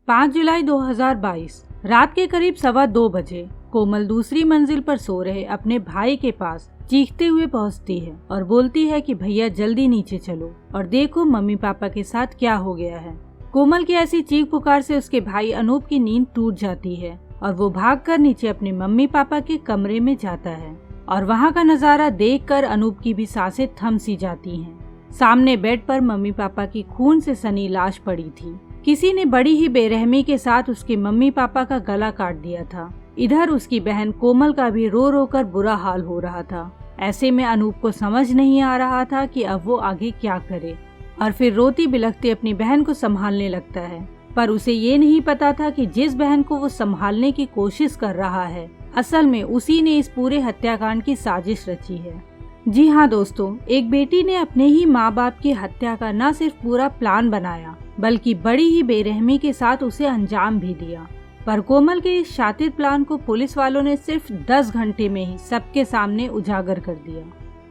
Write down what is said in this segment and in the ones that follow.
5 जुलाई 2022 रात के करीब 2:15 बजे कोमल दूसरी मंजिल पर सो रहे अपने भाई के पास चीखते हुए पहुंचती है और बोलती है कि भैया जल्दी नीचे चलो और देखो मम्मी पापा के साथ क्या हो गया है। कोमल की ऐसी चीख पुकार से उसके भाई अनूप की नींद टूट जाती है और वो भागकर नीचे अपने मम्मी पापा के कमरे में जाता है और वहाँ का नजारा देखकर अनूप की भी सांसें थम सी जाती हैं। सामने बेड पर मम्मी पापा की खून से सनी लाश पड़ी थी। किसी ने बड़ी ही बेरहमी के साथ उसके मम्मी पापा का गला काट दिया था। इधर उसकी बहन कोमल का भी रो रो कर बुरा हाल हो रहा था। ऐसे में अनूप को समझ नहीं आ रहा था कि अब वो आगे क्या करे और फिर रोती बिलखती अपनी बहन को संभालने लगता है। पर उसे ये नहीं पता था कि जिस बहन को वो संभालने की कोशिश कर रहा है असल में उसी ने इस पूरे हत्याकांड की साजिश रची है। जी हाँ दोस्तों, एक बेटी ने अपने ही माँ बाप की हत्या का न सिर्फ पूरा प्लान बनाया बल्कि बड़ी ही बेरहमी के साथ उसे अंजाम भी दिया। पर कोमल के इस शातिर प्लान को पुलिस वालों ने सिर्फ 10 घंटे में ही सबके सामने उजागर कर दिया,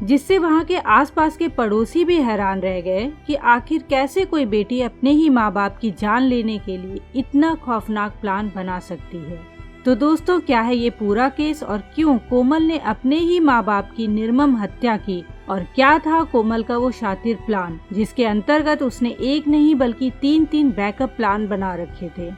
जिससे वहाँ के आसपास के पड़ोसी भी हैरान रह गए कि आखिर कैसे कोई बेटी अपने ही माँ बाप की जान लेने के लिए इतना खौफनाक प्लान बना सकती है। तो दोस्तों, क्या है ये पूरा केस और क्यों कोमल ने अपने ही माँ बाप की निर्मम हत्या की और क्या था कोमल का वो शातिर प्लान जिसके अंतर्गत उसने एक नहीं बल्कि 3 बैकअप प्लान बना रखे थे,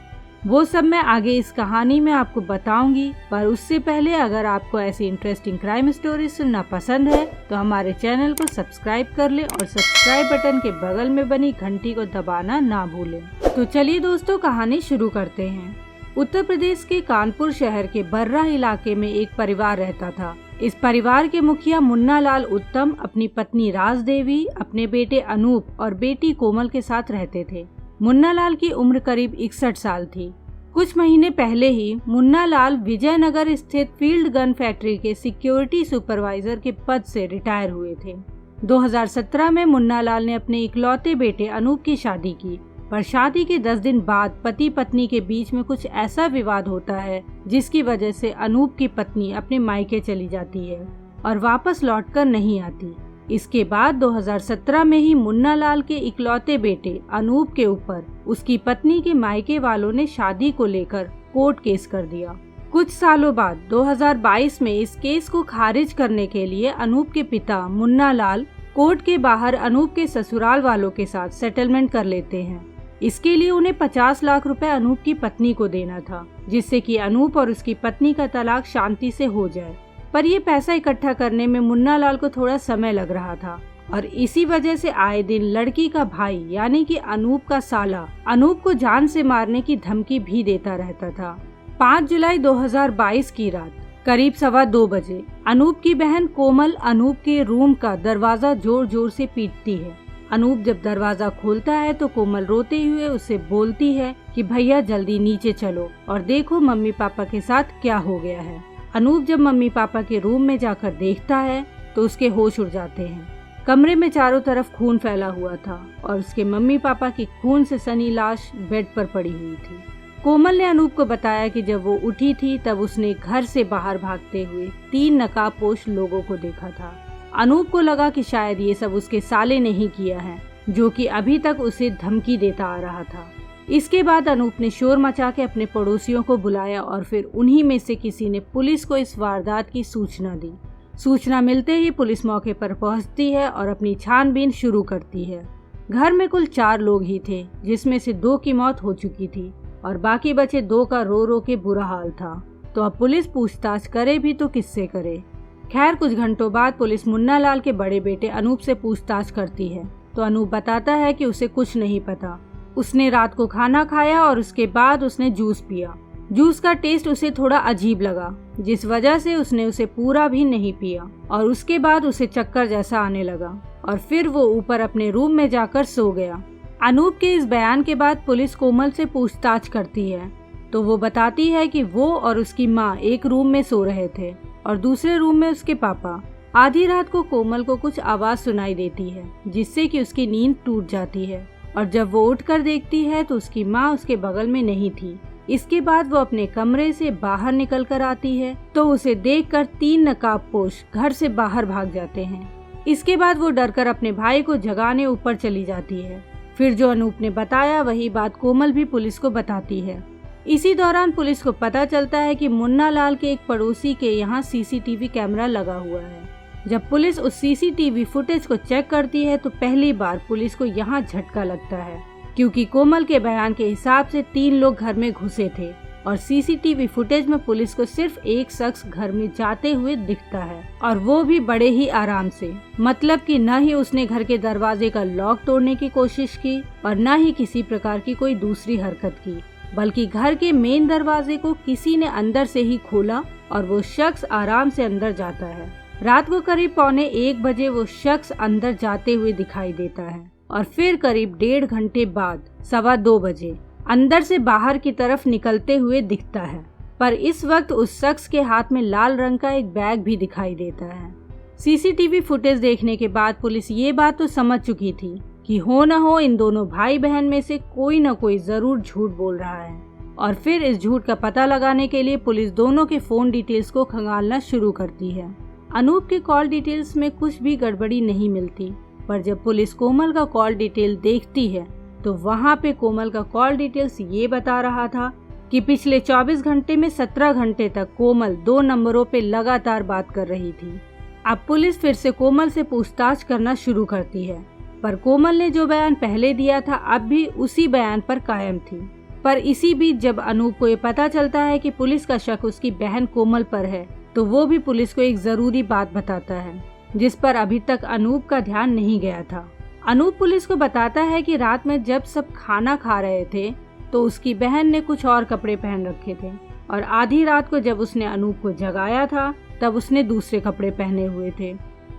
वो सब मैं आगे इस कहानी में आपको बताऊंगी। पर उससे पहले अगर आपको ऐसी इंटरेस्टिंग क्राइम स्टोरी सुनना पसंद है तो हमारे चैनल को सब्सक्राइब कर ले और सब्सक्राइब बटन के बगल में बनी घंटी को दबाना ना भूलें। तो चलिए दोस्तों, कहानी शुरू करते हैं। उत्तर प्रदेश के कानपुर शहर के बर्रा इलाके में एक परिवार रहता था। इस परिवार के मुखिया मुन्ना लाल उत्तम अपनी पत्नी राज देवी, अपने बेटे अनूप और बेटी कोमल के साथ रहते थे। मुन्ना लाल की उम्र करीब 61 साल थी। कुछ महीने पहले ही मुन्ना लाल विजयनगर स्थित फील्ड गन फैक्ट्री के सिक्योरिटी सुपरवाइजर के पद से रिटायर हुए थे। 2017 में मुन्ना लाल ने अपने इकलौते बेटे अनूप की शादी की, पर शादी के 10 दिन बाद पति पत्नी के बीच में कुछ ऐसा विवाद होता है जिसकी वजह से अनूप की पत्नी अपने मायके चली जाती है और वापस लौटकर नहीं आती। इसके बाद 2017 में ही मुन्ना लाल के इकलौते बेटे अनूप के ऊपर उसकी पत्नी के मायके वालों ने शादी को लेकर कोर्ट केस कर दिया। कुछ सालों बाद 2022 में इस केस को खारिज करने के लिए अनूप के पिता मुन्ना लाल कोर्ट के बाहर अनूप के ससुराल वालों के साथ सेटलमेंट कर लेते हैं। इसके लिए उन्हें 50 लाख रुपए अनूप की पत्नी को देना था, जिससे कि अनूप और उसकी पत्नी का तलाक शांति से हो जाए। पर ये पैसा इकट्ठा करने में मुन्ना लाल को थोड़ा समय लग रहा था और इसी वजह से आए दिन लड़की का भाई यानी कि अनूप का साला अनूप को जान से मारने की धमकी भी देता रहता था। 5 जुलाई 2022 की रात करीब 2:15 बजे अनूप की बहन कोमल अनूप के रूम का दरवाजा जोर जोर से पीटती है। अनूप जब दरवाजा खोलता है तो कोमल रोते हुए उसे बोलती है कि भैया जल्दी नीचे चलो और देखो मम्मी पापा के साथ क्या हो गया है। अनूप जब मम्मी पापा के रूम में जाकर देखता है तो उसके होश उड़ जाते हैं। कमरे में चारों तरफ खून फैला हुआ था और उसके मम्मी पापा की खून से सनी लाश बेड पर पड़ी हुई थी। कोमल ने अनूप को बताया कि जब वो उठी थी तब उसने घर से बाहर भागते हुए 3 नकाबपोश लोगों को देखा था। अनूप को लगा कि शायद ये सब उसके साले ने ही किया है, जो कि अभी तक उसे धमकी देता आ रहा था। इसके बाद अनूप ने शोर मचा के अपने पड़ोसियों को बुलाया और फिर उन्हीं में से किसी ने पुलिस को इस वारदात की सूचना दी। सूचना मिलते ही पुलिस मौके पर पहुंचती है और अपनी छानबीन शुरू करती है। घर में कुल 4 लोग ही थे, जिसमें से 2 की मौत हो चुकी थी और बाकी बचे 2 का रो रो के बुरा हाल था। तो अब पुलिस पूछताछ करे भी तो किससे करे। खैर, कुछ घंटों बाद पुलिस मुन्ना लाल के बड़े बेटे अनूप से पूछताछ करती है तो अनूप बताता है कि उसे कुछ नहीं पता। उसने रात को खाना खाया और उसके बाद उसने जूस पिया। जूस का टेस्ट उसे थोड़ा अजीब लगा, जिस वजह से उसने उसे पूरा भी नहीं पिया और उसके बाद उसे चक्कर जैसा आने लगा और फिर वो ऊपर अपने रूम में जाकर सो गया। अनूप के इस बयान के बाद पुलिस कोमल से पूछताछ करती है तो वो बताती है कि वो और उसकी माँ एक रूम में सो रहे थे और दूसरे रूम में उसके पापा। आधी रात को कोमल को कुछ आवाज सुनाई देती है जिससे कि उसकी नींद टूट जाती है और जब वो उठकर देखती है तो उसकी माँ उसके बगल में नहीं थी। इसके बाद वो अपने कमरे से बाहर निकल कर आती है तो उसे देखकर 3 नकाबपोश घर से बाहर भाग जाते हैं। इसके बाद वो डरकर अपने भाई को जगाने ऊपर चली जाती है। फिर जो अनूप ने बताया वही बात कोमल भी पुलिस को बताती है। इसी दौरान पुलिस को पता चलता है कि मुन्ना लाल के एक पड़ोसी के यहाँ सीसीटीवी कैमरा लगा हुआ है। जब पुलिस उस सीसीटीवी फुटेज को चेक करती है तो पहली बार पुलिस को यहाँ झटका लगता है, क्योंकि कोमल के बयान के हिसाब से 3 लोग घर में घुसे थे और सीसीटीवी फुटेज में पुलिस को सिर्फ एक शख्स घर में जाते हुए दिखता है, और वो भी बड़े ही आराम से। मतलब कि न ही उसने घर के दरवाजे का लॉक तोड़ने की कोशिश की और न ही किसी प्रकार की कोई दूसरी हरकत की, बल्कि घर के मेन दरवाजे को किसी ने अंदर से ही खोला और वो शख्स आराम से अंदर जाता है। रात को करीब 1:45 बजे वो शख्स अंदर जाते हुए दिखाई देता है और फिर करीब 1.5 घंटे बाद 2:15 बजे अंदर से बाहर की तरफ निकलते हुए दिखता है। पर इस वक्त उस शख्स के हाथ में लाल रंग का एक बैग भी दिखाई देता है। सीसीटीवी फुटेज देखने के बाद पुलिस ये बात तो समझ चुकी थी कि हो न हो इन दोनों भाई बहन में से कोई न कोई जरूर झूठ बोल रहा है, और फिर इस झूठ का पता लगाने के लिए पुलिस दोनों के फोन डिटेल्स को खंगालना शुरू करती है। अनूप के कॉल डिटेल्स में कुछ भी गड़बड़ी नहीं मिलती, पर जब पुलिस कोमल का कॉल डिटेल देखती है तो वहाँ पे कोमल का कॉल डिटेल्स ये बता रहा था कि पिछले 24 घंटे में 17 घंटे तक कोमल 2 नंबरों पे लगातार बात कर रही थी। अब पुलिस फिर से कोमल से पूछताछ करना शुरू करती है, पर कोमल ने जो बयान पहले दिया था अब भी उसी बयान पर कायम थी। पर इसी बीच जब अनूप को ये पता चलता है कि पुलिस का शक उसकी बहन कोमल पर है, तो वो भी पुलिस को एक जरूरी बात बताता है जिस पर अभी तक अनूप का ध्यान नहीं गया था। अनूप पुलिस को बताता है कि रात में जब सब खाना खा रहे थे तो उसकी बहन ने कुछ और कपड़े पहन रखे थे, और आधी रात को जब उसने अनूप को जगाया था तब उसने दूसरे कपड़े पहने हुए थे।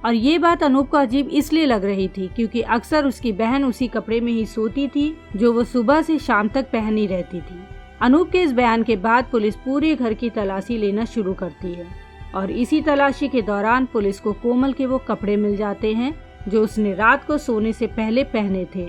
और ये बात अनूप को अजीब इसलिए लग रही थी क्योंकि अक्सर उसकी बहन उसी कपड़े में ही सोती थी जो वो सुबह से शाम तक पहनी रहती थी। अनूप के इस बयान के बाद पुलिस पूरे घर की तलाशी लेना शुरू करती है, और इसी तलाशी के दौरान पुलिस को कोमल के वो कपड़े मिल जाते हैं जो उसने रात को सोने से पहले पहने थे।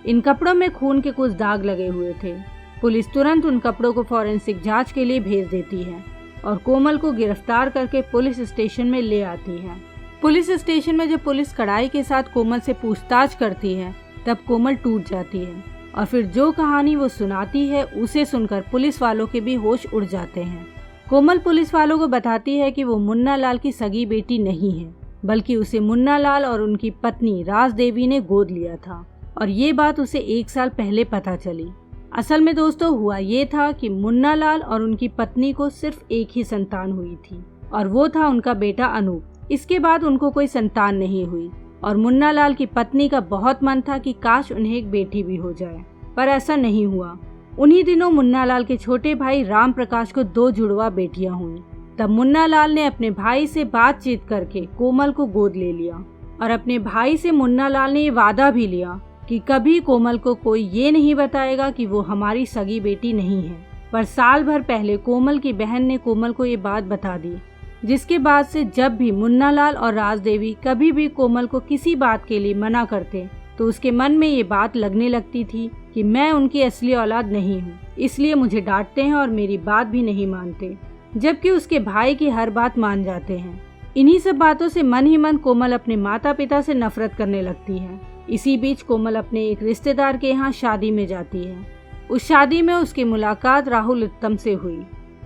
इन कपड़ों में खून के कुछ दाग लगे हुए थे। पुलिस तुरंत उन कपड़ों को फॉरेंसिक जांच के लिए भेज देती है और कोमल को गिरफ्तार करके पुलिस स्टेशन में ले आती है। पुलिस स्टेशन में जब पुलिस कड़ाई के साथ कोमल से पूछताछ करती है तब कोमल टूट जाती है, और फिर जो कहानी वो सुनाती है उसे सुनकर पुलिस वालों के भी होश उड़ जाते हैं। कोमल पुलिस वालों को बताती है कि वो मुन्ना लाल की सगी बेटी नहीं है, बल्कि उसे मुन्ना लाल और उनकी पत्नी राज देवी ने गोद लिया था, और ये बात उसे 1 साल पहले पता चली। असल में दोस्तों हुआ ये था कि मुन्ना लाल और उनकी पत्नी को सिर्फ एक ही संतान हुई थी, और वो था उनका बेटा अनूप। इसके बाद उनको कोई संतान नहीं हुई, और मुन्ना लाल की पत्नी का बहुत मन था कि काश उन्हें एक बेटी भी हो जाए, पर ऐसा नहीं हुआ। उन्हीं दिनों मुन्ना लाल के छोटे भाई राम प्रकाश को 2 जुड़वा बेटियां हुई। तब मुन्ना लाल ने अपने भाई से बातचीत करके कोमल को गोद ले लिया, और अपने भाई से मुन्ना लाल ने ये वादा भी लिया कि कभी कोमल को कोई ये नहीं बताएगा कि वो हमारी सगी बेटी नहीं है। पर साल भर पहले कोमल की बहन ने कोमल को ये बात बता दी, जिसके बाद से जब भी मुन्ना लाल और राज देवी कभी भी कोमल को किसी बात के लिए मना करते तो उसके मन में ये बात लगने लगती थी कि मैं उनकी असली औलाद नहीं हूँ, इसलिए मुझे डांटते हैं और मेरी बात भी नहीं मानते, जबकि उसके भाई की हर बात मान जाते हैं। इन्हीं सब बातों से मन ही मन कोमल अपने माता पिता से नफरत करने लगती है। इसी बीच कोमल अपने एक रिश्तेदार के यहाँ शादी में जाती है। उस शादी में उसकी मुलाकात राहुल उत्तम से हुई।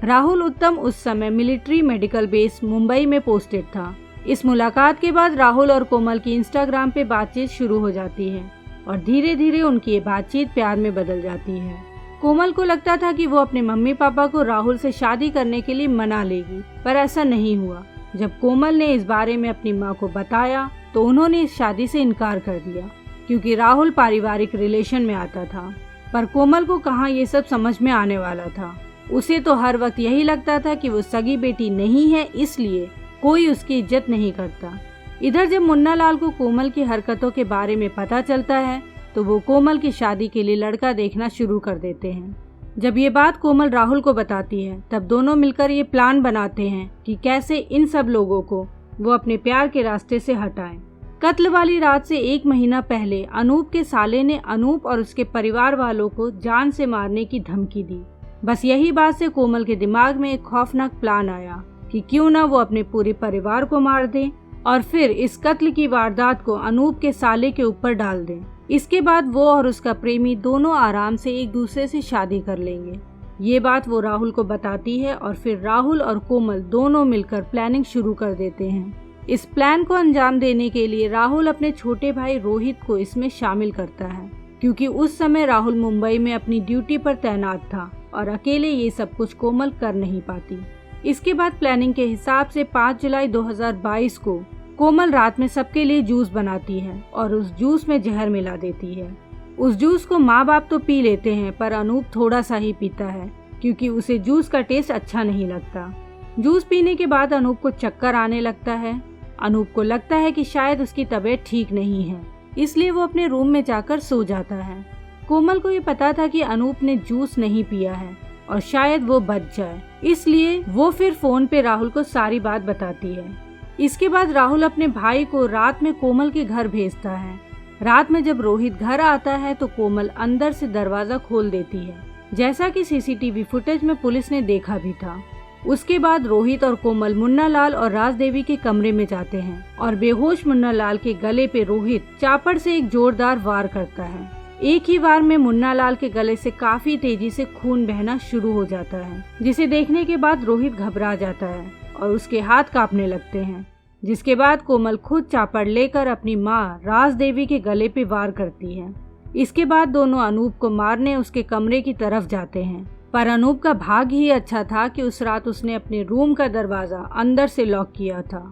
राहुल उत्तम उस समय मिलिट्री मेडिकल बेस मुंबई में पोस्टेड था। इस मुलाकात के बाद राहुल और कोमल की इंस्टाग्राम पे बातचीत शुरू हो जाती है, और धीरे धीरे उनकी ये बातचीत प्यार में बदल जाती है। कोमल को लगता था कि वो अपने मम्मी पापा को राहुल से शादी करने के लिए मना लेगी, पर ऐसा नहीं हुआ। जब कोमल ने इस बारे में अपनी माँ को बताया तो उन्होंने इस शादी से इनकार कर दिया, क्योंकि राहुल पारिवारिक रिलेशन में आता था। पर कोमल को कहाँ ये सब समझ में आने वाला था। उसे तो हर वक्त यही लगता था कि वो सगी बेटी नहीं है, इसलिए कोई उसकी इज्जत नहीं करता। इधर जब मुन्ना लाल को कोमल की हरकतों के बारे में पता चलता है तो वो कोमल की शादी के लिए लड़का देखना शुरू कर देते हैं। जब ये बात कोमल राहुल को बताती है तब दोनों मिलकर ये प्लान बनाते हैं कि कैसे इन सब लोगों को वो अपने प्यार के रास्ते से हटाएं। कत्ल वाली रात से 1 महीना पहले अनूप के साले ने अनूप और उसके परिवार वालों को जान से मारने की धमकी दी। बस यही बात से कोमल के दिमाग में एक खौफनाक प्लान आया कि क्यों ना वो अपने पूरे परिवार को मार दें और फिर इस कत्ल की वारदात को अनूप के साले के ऊपर डाल दें। इसके बाद वो और उसका प्रेमी दोनों आराम से एक दूसरे से शादी कर लेंगे। ये बात वो राहुल को बताती है और फिर राहुल और कोमल दोनों मिलकर प्लानिंग शुरू कर देते हैं। इस प्लान को अंजाम देने के लिए राहुल अपने छोटे भाई रोहित को इसमें शामिल करता है, क्योंकि उस समय राहुल मुंबई में अपनी ड्यूटी पर तैनात था और अकेले ये सब कुछ कोमल कर नहीं पाती। इसके बाद प्लानिंग के हिसाब से 5 जुलाई 2022 को कोमल रात में सबके लिए जूस बनाती है और उस जूस में जहर मिला देती है। उस जूस को माँ बाप तो पी लेते हैं, पर अनूप थोड़ा सा ही पीता है, क्योंकि उसे जूस का टेस्ट अच्छा नहीं लगता। जूस पीने के बाद अनूप को चक्कर आने लगता है। अनूप को लगता है कि शायद उसकी तबीयत ठीक नहीं है, इसलिए वो अपने रूम में जाकर सो जाता है। कोमल को ये पता था कि अनूप ने जूस नहीं पिया है और शायद वो बच जाए, इसलिए वो फिर फोन पे राहुल को सारी बात बताती है। इसके बाद राहुल अपने भाई को रात में कोमल के घर भेजता है। रात में जब रोहित घर आता है तो कोमल अंदर से दरवाजा खोल देती है, जैसा कि सीसीटीवी फुटेज में पुलिस ने देखा भी था। उसके बाद रोहित और कोमल मुन्ना लाल और राज देवी के कमरे में जाते हैं और बेहोश मुन्ना लाल के गले पे रोहित चापड़ से एक जोरदार वार करता है। एक ही वार में मुन्ना लाल के गले से काफी तेजी से खून बहना शुरू हो जाता है, जिसे देखने के बाद रोहित घबरा जाता है और उसके हाथ कांपने लगते हैं। जिसके बाद कोमल खुद चापड़ लेकर अपनी माँ राज देवी के गले पे वार करती है। इसके बाद दोनों अनूप को मारने उसके कमरे की तरफ जाते हैं, पर अनूप का भाग्य ही अच्छा था कि उस रात उसने अपने रूम का दरवाजा अंदर से लॉक किया था।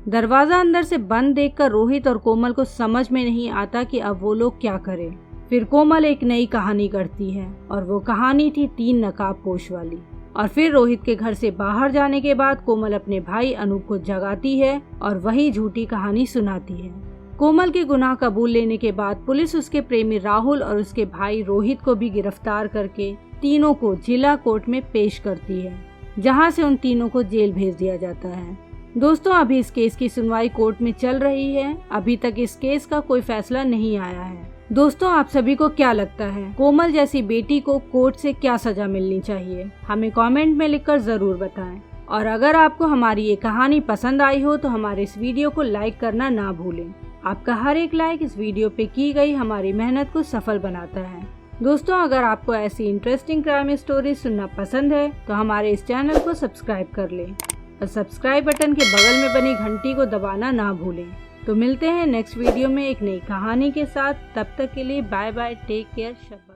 दरवाजा अंदर से बंद देखकर रोहित और कोमल को समझ में नहीं आता कि अब वो लोग क्या करें। फिर कोमल एक नई कहानी करती है और वो कहानी थी 3 नकाबपोश वाली। और फिर रोहित के घर से बाहर जाने के बाद कोमल अपने भाई अनूप को जगाती है और वही झूठी कहानी सुनाती है। कोमल के गुनाह कबूल लेने के बाद पुलिस उसके प्रेमी राहुल और उसके भाई रोहित को भी गिरफ्तार करके तीनों को जिला कोर्ट में पेश करती है, जहां से उन तीनों को जेल भेज दिया जाता है। दोस्तों, अभी इस केस की सुनवाई कोर्ट में चल रही है। अभी तक इस केस का कोई फैसला नहीं आया है। दोस्तों, आप सभी को क्या लगता है, कोमल जैसी बेटी को कोर्ट से क्या सजा मिलनी चाहिए? हमें कमेंट में लिखकर जरूर बताएं। और अगर आपको हमारी ये कहानी पसंद आई हो तो हमारे इस वीडियो को लाइक करना ना भूलें। आपका हर एक लाइक इस वीडियो पे की गई हमारी मेहनत को सफल बनाता है। दोस्तों, अगर आपको ऐसी इंटरेस्टिंग क्राइम स्टोरी सुनना पसंद है तो हमारे इस चैनल को सब्सक्राइब कर लें और सब्सक्राइब बटन के बगल में बनी घंटी को दबाना ना भूलें। तो मिलते हैं नेक्स्ट वीडियो में एक नई कहानी के साथ। तब तक के लिए बाय बाय, टेक केयर, शब्बा।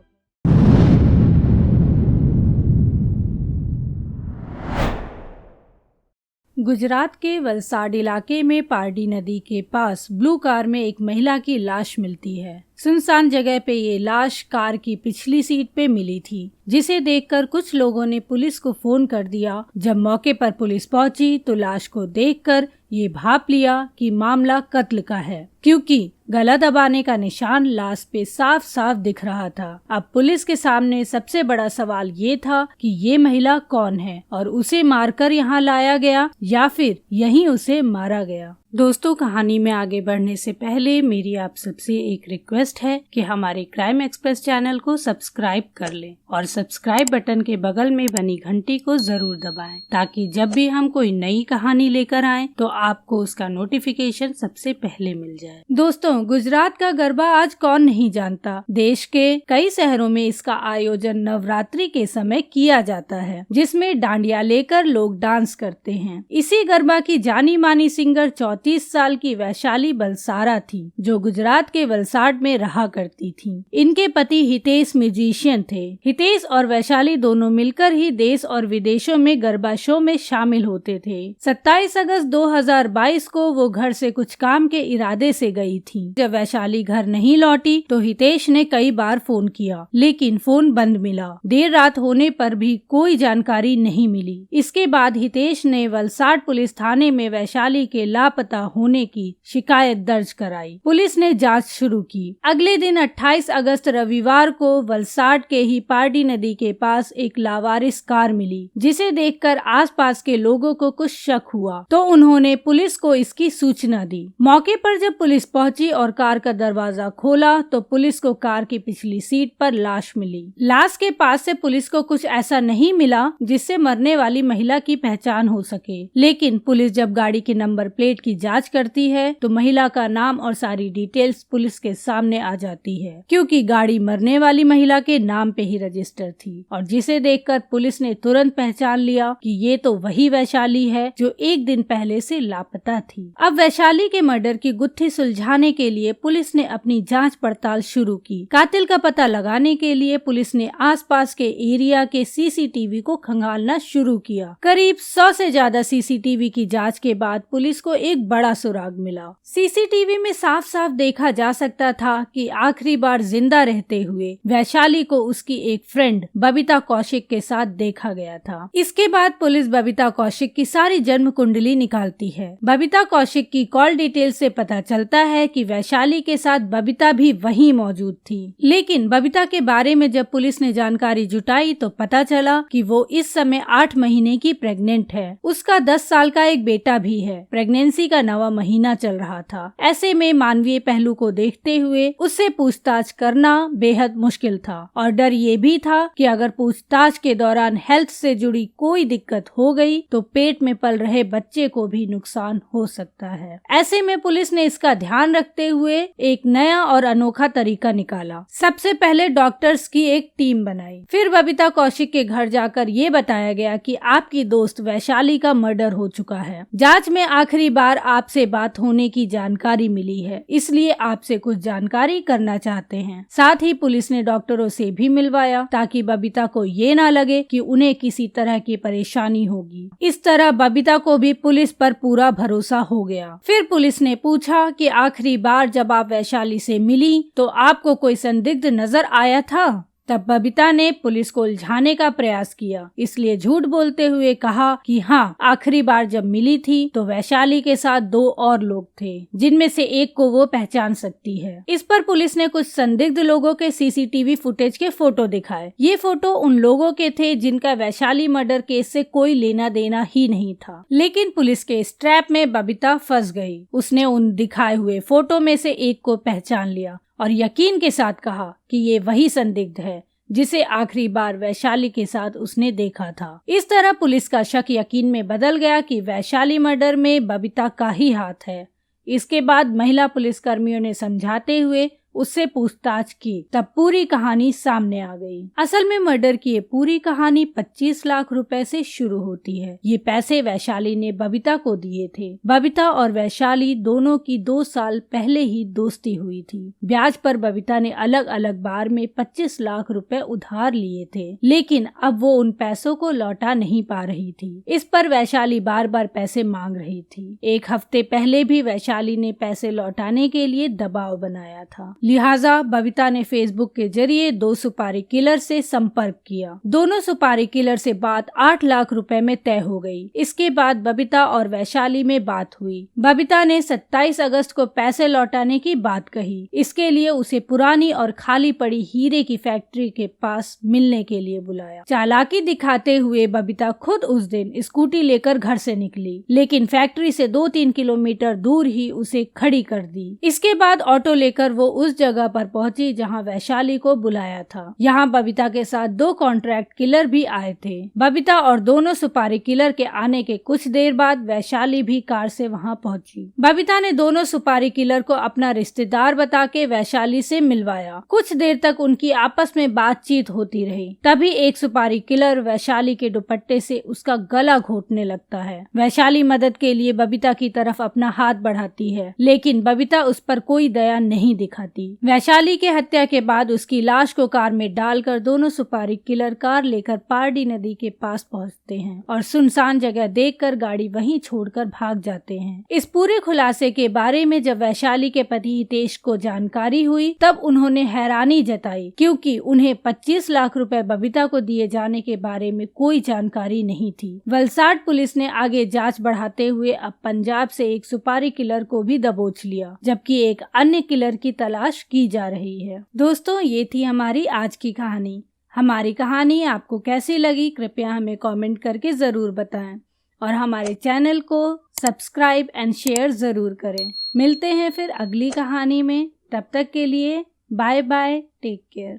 गुजरात के वलसाड इलाके में पारडी नदी के पास ब्लू कार में एक महिला की लाश मिलती है। सुनसान जगह पे ये लाश कार की पिछली सीट पे मिली थी, जिसे देखकर कुछ लोगों ने पुलिस को फोन कर दिया। जब मौके पर पुलिस पहुंची तो लाश को देखकर ये भाप लिया कि मामला कत्ल का है, क्योंकि गला दबाने का निशान लाश पे साफ साफ दिख रहा था। अब पुलिस के सामने सबसे बड़ा सवाल ये था कि ये महिला कौन है और उसे मारकर यहाँ लाया गया या फिर यहीं उसे मारा गया। दोस्तों, कहानी में आगे बढ़ने से पहले मेरी आप सबसे एक रिक्वेस्ट है कि हमारे क्राइम एक्सप्रेस चैनल को सब्सक्राइब कर लें और सब्सक्राइब बटन के बगल में बनी घंटी को जरूर दबाएं, ताकि जब भी हम कोई नई कहानी लेकर आएं तो आपको उसका नोटिफिकेशन सबसे पहले मिल जाए। दोस्तों, गुजरात का गरबा आज कौन नहीं जानता। देश के कई शहरों में इसका आयोजन नवरात्रि के समय किया जाता है, जिसमें डांडिया लेकर लोग डांस करते हैं। इसी गरबा की जानी मानी सिंगर 34 साल की वैशाली बलसारा थी, जो गुजरात के वलसाड में रहा करती थी। इनके पति हितेश म्यूजिशियन थे। हितेश और वैशाली दोनों मिलकर ही देश और विदेशों में गरबा शो में शामिल होते थे। 27 अगस्त 2022 को वो घर से कुछ काम के इरादे से गई थी। जब वैशाली घर नहीं लौटी तो हितेश ने कई बार फोन किया, लेकिन फोन बंद मिला। देर रात होने पर भी कोई जानकारी नहीं मिली। इसके बाद हितेश ने वलसाड पुलिस थाने में वैशाली के लापता होने की शिकायत दर्ज कराई। पुलिस ने जांच शुरू की। अगले दिन 28 अगस्त रविवार को वलसाड के ही पारडी नदी के पास एक लावारिस कार मिली, जिसे देखकर आसपास के लोगों को कुछ शक हुआ, तो उन्होंने पुलिस को इसकी सूचना दी। मौके पर जब पुलिस पहुंची और कार का दरवाजा खोला तो पुलिस को कार की पिछली सीट पर लाश मिली। लाश के पास से पुलिस को कुछ ऐसा नहीं मिला जिससे मरने वाली महिला की पहचान हो सके, लेकिन पुलिस जब गाड़ी के नंबर प्लेट की जांच करती है तो महिला का नाम और सारी डिटेल्स पुलिस के सामने आ जाती है, क्योंकि गाड़ी मरने वाली महिला के नाम पे ही रजिस्टर थी और जिसे देखकर पुलिस ने तुरंत पहचान लिया कि ये तो वही वैशाली है जो एक दिन पहले से लापता थी। अब वैशाली के मर्डर की गुत्थी सुलझाने के लिए पुलिस ने अपनी जांच पड़ताल शुरू की। कातिल का पता लगाने के लिए पुलिस ने आसपास के एरिया के सीसीटीवी को खंगालना शुरू किया। करीब 100 से ज्यादा सीसीटीवी की जांच के बाद पुलिस को एक बड़ा सुराग मिला। सीसीटीवी में साफ साफ देखा जा सकता था कि आखिरी बार जिंदा रहते हुए वैशाली को उसकी एक फ्रेंड बबीता कौशिक के साथ देखा गया था। इसके बाद पुलिस बबीता कौशिक की सारी जन्म कुंडली निकालती है। बबीता कौशिक की कॉल डिटेल से पता चलता है कि वैशाली के साथ बबीता भी वहीं मौजूद थी। लेकिन बबीता के बारे में जब पुलिस ने जानकारी जुटाई तो पता चला कि वो इस समय 8 महीने की प्रेग्नेंट है। उसका 10 साल का एक बेटा भी है। प्रेगनेंसी का 9वां महीना चल रहा था। ऐसे में मानवीय पहलू को देखते हुए उससे पूछताछ करना बेहद मुश्किल था और डर ये भी था कि अगर पूछताछ के दौरान हेल्थ से जुड़ी कोई दिक्कत हो गई तो पेट में पल रहे बच्चे को भी नुकसान हो सकता है। ऐसे में पुलिस ने इसका ध्यान रखते हुए एक नया और अनोखा तरीका निकाला। सबसे पहले डॉक्टर्स की एक टीम बनाई। फिर बबीता कौशिक के घर जाकर ये बताया गया कि आपकी दोस्त वैशाली का मर्डर हो चुका है। जांच में आखिरी बार आपसे बात होने की जानकारी मिली है, इसलिए आपसे कुछ जानकारी करना चाहते हैं। साथ ही पुलिस ने डॉक्टरों से भी मिलवाया ताकि बबीता को ये ना लगे कि उन्हें किसी तरह की परेशानी होगी। इस तरह बबीता को भी पुलिस पर पूरा भरोसा हो गया। फिर पुलिस ने पूछा कि आखिरी बार जब आप वैशाली से मिली तो आपको कोई संदिग्ध नजर आया था? तब बबीता ने पुलिस को उलझाने का प्रयास किया, इसलिए झूठ बोलते हुए कहा कि हाँ, आखिरी बार जब मिली थी तो वैशाली के साथ 2 और लोग थे जिनमें से एक को वो पहचान सकती है। इस पर पुलिस ने कुछ संदिग्ध लोगों के सीसीटीवी फुटेज के फोटो दिखाए। ये फोटो उन लोगों के थे जिनका वैशाली मर्डर केस से कोई लेना देना ही नहीं था। लेकिन पुलिस के इस ट्रैप में बबीता फंस गई। उसने उन दिखाए हुए फोटो में से एक को पहचान लिया और यकीन के साथ कहा कि ये वही संदिग्ध है जिसे आखिरी बार वैशाली के साथ उसने देखा था। इस तरह पुलिस का शक यकीन में बदल गया कि वैशाली मर्डर में बबीता का ही हाथ है। इसके बाद महिला पुलिसकर्मियों ने समझाते हुए उससे पूछताछ की, तब पूरी कहानी सामने आ गई। असल में मर्डर की ये पूरी कहानी 25 लाख रुपए से शुरू होती है। ये पैसे वैशाली ने बबीता को दिए थे। बबीता और वैशाली दोनों की 2 साल पहले ही दोस्ती हुई थी। ब्याज पर बबीता ने अलग अलग बार में 25 लाख रुपए उधार लिए थे, लेकिन अब वो उन पैसों को लौटा नहीं पा रही थी। इस पर वैशाली बार बार पैसे मांग रही थी। 1 हफ्ते पहले भी वैशाली ने पैसे लौटाने के लिए दबाव बनाया था। लिहाजा बबीता ने फेसबुक के जरिए 2 सुपारी किलर से संपर्क किया। दोनों सुपारी किलर से बात 8 लाख रुपए में तय हो गई। इसके बाद बबीता और वैशाली में बात हुई। बबीता ने 27 अगस्त को पैसे लौटाने की बात कही। इसके लिए उसे पुरानी और खाली पड़ी हीरे की फैक्ट्री के पास मिलने के लिए बुलाया। चालाकी दिखाते हुए बबीता खुद उस दिन स्कूटी लेकर घर से निकली, लेकिन फैक्ट्री से 2-3 किलोमीटर दूर ही उसे खड़ी कर दी। इसके बाद ऑटो लेकर वो उस जगह पर पहुंची जहां वैशाली को बुलाया था। यहाँ बबीता के साथ 2 कॉन्ट्रैक्ट किलर भी आए थे। बबीता और दोनों सुपारी किलर के आने के कुछ देर बाद वैशाली भी कार से वहां पहुंची। बबीता ने दोनों सुपारी किलर को अपना रिश्तेदार बता के वैशाली से मिलवाया। कुछ देर तक उनकी आपस में बातचीत होती रही। तभी एक सुपारी किलर वैशाली के दुपट्टे से उसका गला घोटने लगता है। वैशाली मदद के लिए बबीता की तरफ अपना हाथ बढ़ाती है, लेकिन बबीता उस पर कोई दया नहीं दिखाती। वैशाली के हत्या के बाद उसकी लाश को कार में डालकर दोनों सुपारी किलर कार लेकर पारडी नदी के पास पहुंचते हैं और सुनसान जगह देखकर गाड़ी वहीं छोड़कर भाग जाते हैं। इस पूरे खुलासे के बारे में जब वैशाली के पति हितेश को जानकारी हुई तब उन्होंने हैरानी जताई, क्योंकि उन्हें 25 लाख रुपए बबीता को दिए जाने के बारे में कोई जानकारी नहीं थी। वलसाड पुलिस ने आगे जांच बढ़ाते हुए अब पंजाब से एक सुपारी किलर को भी दबोच लिया, जबकि एक अन्य किलर की तलाश की जा रही है। दोस्तों, ये थी हमारी आज की कहानी। हमारी कहानी आपको कैसी लगी कृपया हमें कमेंट करके जरूर बताएं और हमारे चैनल को सब्सक्राइब एंड शेयर जरूर करें। मिलते हैं फिर अगली कहानी में। तब तक के लिए बाय बाय, टेक केयर।